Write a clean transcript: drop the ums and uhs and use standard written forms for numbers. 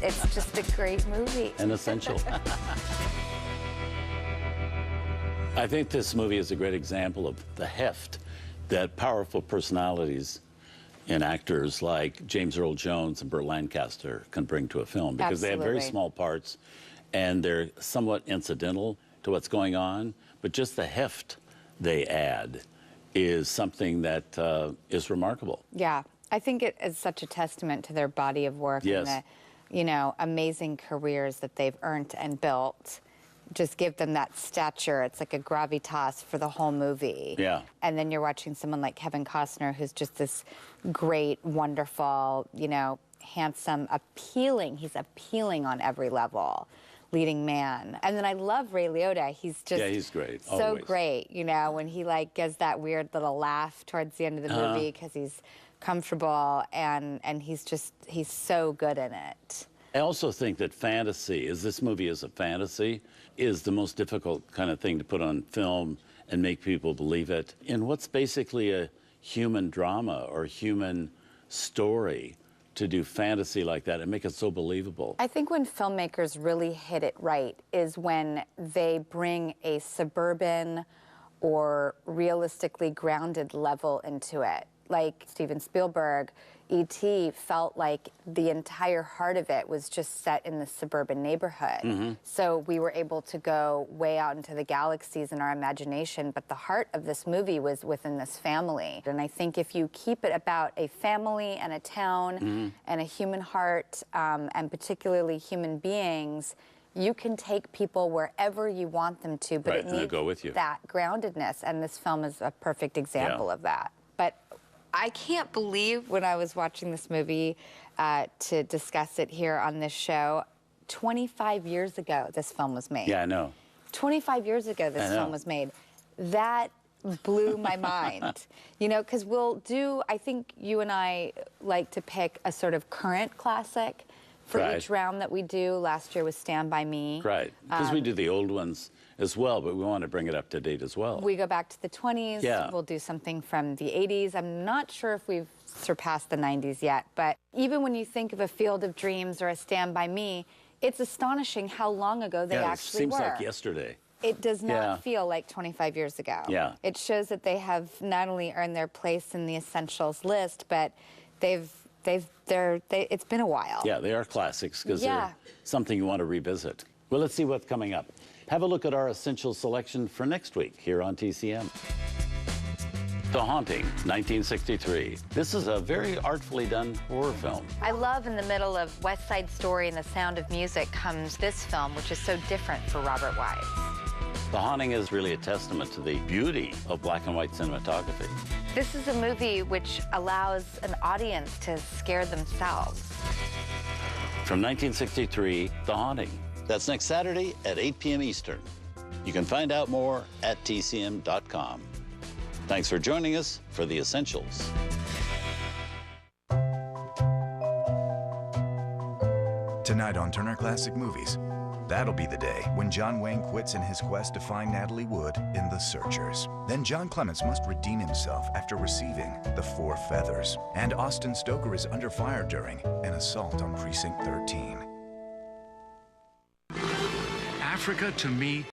It's just a great movie. An essential. I think this movie is a great example of the heft that powerful personalities and actors like James Earl Jones and Burt Lancaster can bring to a film, because they have very small parts and they're somewhat incidental to what's going on, but just the heft they add is something that is remarkable. Yeah, I think it is such a testament to their body of work and the, you know, amazing careers that they've earned and built. Just give them that stature. It's like a gravitas for the whole movie. Yeah. And then you're watching someone like Kevin Costner, who's just this great, wonderful, you know, handsome, appealing. He's appealing on every level, leading man. And then I love Ray Liotta. He's just he's great. So Always. great, you know, when he like gives that weird little laugh towards the end of the movie because he's comfortable and he's so good in it. I also think that fantasy, as this movie is a fantasy, is the most difficult kind of thing to put on film and make people believe it. In what's basically a human drama or human story, to do fantasy like that and make it so believable. I think when filmmakers really hit it right is when they bring a suburban or realistically grounded level into it. Like Steven Spielberg, E.T. felt like the entire heart of it was just set in the suburban neighborhood. So we were able to go way out into the galaxies in our imagination, but the heart of this movie was within this family. And I think if you keep it about a family and a town and a human heart, and particularly human beings, you can take people wherever you want them to, but it needs that groundedness, and this film is a perfect example of that. But I can't believe when I was watching this movie to discuss it here on this show, 25 years ago this film was made. Yeah, I know. 25 years ago this film was made. That blew my mind. You know, because we'll do, I think you and I like to pick a sort of current classic for each round that we do. Last year was Stand By Me. Right, because we do the old ones as well, but we want to bring it up to date as well. We go back to the 20s. Yeah. We'll do something from the 80s. I'm not sure if we've surpassed the 90s yet, but even when you think of a Field of Dreams or a Stand By Me, it's astonishing how long ago they actually were. It seems like yesterday. It does not feel like 25 years ago. Yeah. It shows that they have not only earned their place in the essentials list, but it's been a while. Yeah, they are classics because they're something you want to revisit. Well, let's see what's coming up. Have a look at our essential selection for next week here on TCM. The Haunting, 1963. This is a very artfully done horror film. I love in the middle of West Side Story and The Sound of Music comes this film, which is so different for Robert Wise. The Haunting is really a testament to the beauty of black and white cinematography. This is a movie which allows an audience to scare themselves. From 1963, The Haunting. That's next Saturday at 8 p.m. Eastern. You can find out more at tcm.com. Thanks for joining us for The Essentials. Tonight on Turner Classic Movies, that'll be the day when John Wayne quits in his quest to find Natalie Wood in The Searchers. Then John Clements must redeem himself after receiving the 4 feathers. And Austin Stoker is under fire during an assault on Precinct 13. Africa, to me,